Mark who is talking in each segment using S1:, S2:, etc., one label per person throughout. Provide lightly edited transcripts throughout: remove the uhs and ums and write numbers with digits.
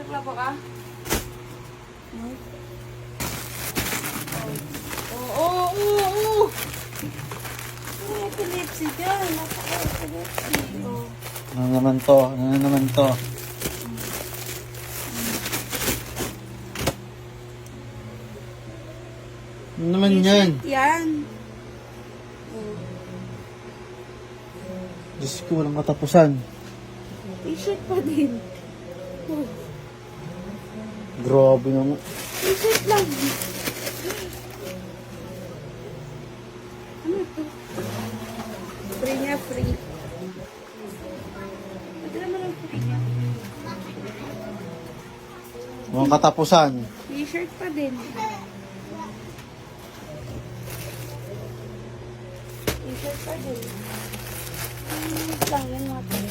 S1: Naglaklabo ka? Oo. May epilepsy dyan. Napaka-epilepsy. Oh.
S2: Ano naman to? Ano naman yan?
S1: Yan.
S2: Diyos ko, walang katapusan.
S1: T-shirt pa din. Oh.
S2: Grabe naman.
S1: T-shirt lang. Ano ito? Free niya, free. Pwede naman ang free niya.
S2: Walang katapusan.
S1: T-shirt pa din. T-shirt pa din. Lang yan natin.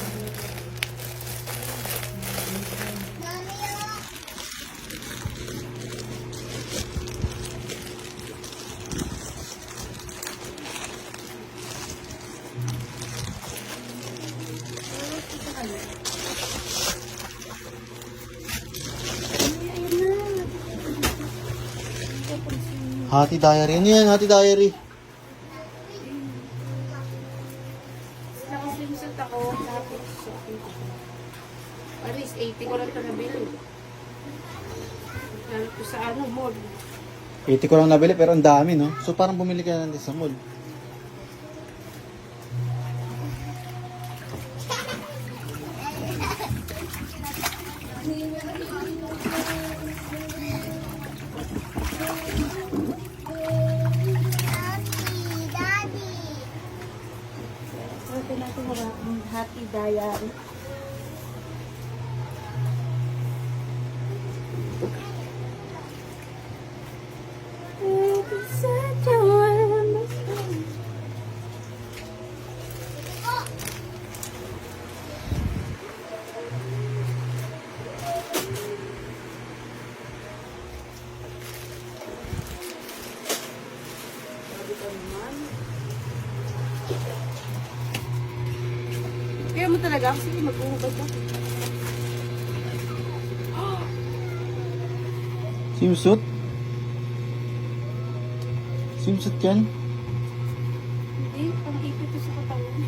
S2: Hati diary. Ano yan? Hati diary.
S1: Nakaswimsuit ako. Tapos, at least 80 ko lang ito nabili. Ano ko sa mall.
S2: 80 ko lang nabili pero ang dami, no? So parang bumili ka na din sa mall.
S1: Ito natin ang Happy Diary. Kaya mo talaga? Sige, mag-uhubad ka.
S2: Swimsuit? Swimsuit yan?
S1: Hindi, pang ipit ito sa katawan.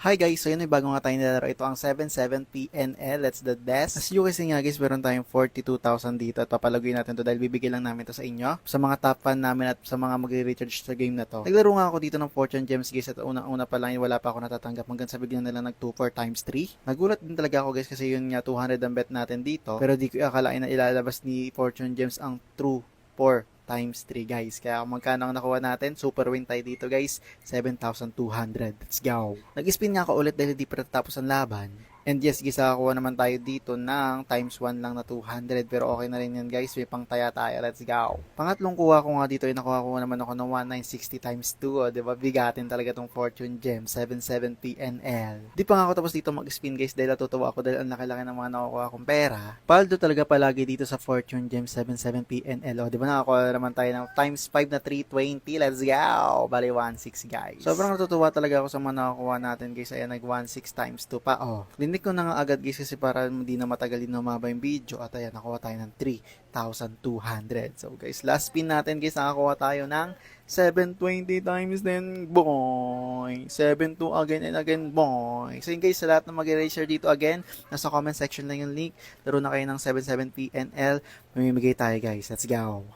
S2: Hi guys, so yun ay bago nga tayo nilalaro. Ito ang 77PNL, that's the best. As you kasi nga guys, meron tayong 42,000 dito at papalaguin natin to dahil bibigay lang namin to sa inyo. Sa mga top fan namin at sa mga magre-recharge sa game na to. Naglaro nga ako dito ng Fortune Gems guys at unang-una pa lang wala pa ako natatanggap hanggang sa bigyan nila nag 2 4 times 3. Nagulat din talaga ako guys kasi yun nga 200 ang bet natin dito. Pero di ko akalain na ilalabas ni Fortune Gems ang true 4 times 3 guys. Kaya magkano ang nakuha natin? Super win tayo dito guys. 7,200. Let's go. Nag-spin nga ako ulit dahil di pa natapos ang laban. And yes, gisakakuha naman tayo dito ng times 1 lang na 200. Pero okay na rin yan guys. May pang taya tayo. Let's go. Pangatlong kuha ko nga dito ay nakuha ko naman ako ng 1960 times 2. O, diba? Bigatin talaga tong Fortune Gem. 77PNL. Di pa nga ako tapos dito mag-spin guys dahil natutuwa ako dahil ang laki-laki ng mga nakukuha kong pera. Paldo talaga palagi dito sa Fortune Gem 77PNL. O, diba nakakuha naman tayo ng times 5 na 320. Let's go. Bali 1.6 guys. Sobrang natutuwa talaga ako sa mga nakakuha natin guys. Ayan, nag 1.6 times 2 pa. O, linik ko na nga agad guys kasi para hindi na matagal din lumaba yung video. At ayan, nakuha tayo ng 3,200. So guys, last spin natin guys, nakakuha tayo ng 720 times 10, boy. 72 again and again, boy. So yun guys, sa lahat na mag-erase dito again, nasa comment section lang yung link. Laro na kayo ng 77PNL. Mamimigay tayo guys. Let's go.